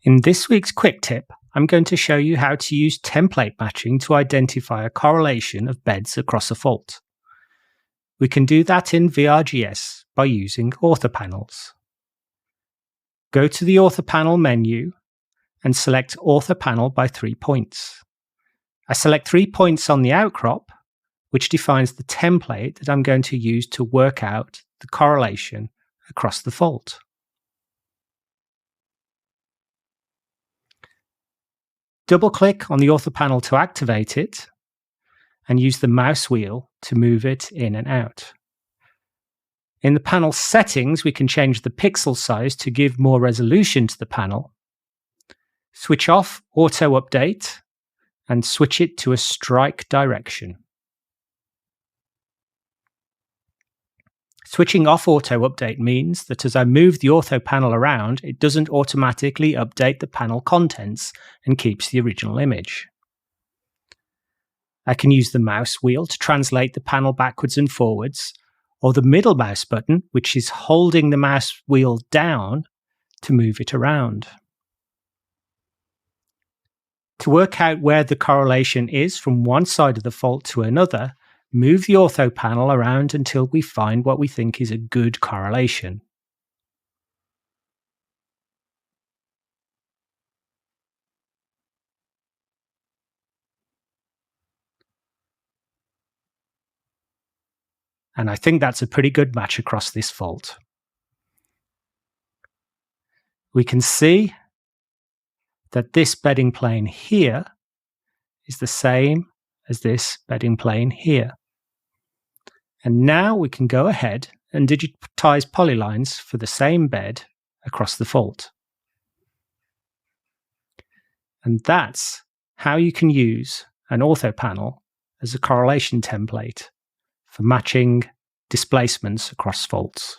In this week's quick tip, I'm going to show you how to use template matching to identify a correlation of beds across a fault. We can do that in VRGS by using ortho-panels. Go to the ortho-panel menu and select ortho-panel by 3 points. I select 3 points on the outcrop, which defines the template that I'm going to use to work out the correlation across the fault. Double-click on the ortho-panel to activate it and use the mouse wheel to move it in and out. In the panel settings, we can change the pixel size to give more resolution to the panel, switch off auto update, and switch it to a strike direction. Switching off auto update means that as I move the ortho panel around, it doesn't automatically update the panel contents and keeps the original image. I can use the mouse wheel to translate the panel backwards and forwards, or the middle mouse button, which is holding the mouse wheel down, to move it around. To work out where the correlation is from one side of the fault to another, move the ortho panel around until we find what we think is a good correlation. And I think that's a pretty good match across this fault. We can see that this bedding plane here is the same as this bedding plane here. And now we can go ahead and digitize polylines for the same bed across the fault. And that's how you can use an ortho panel as a correlation template for matching displacements across faults.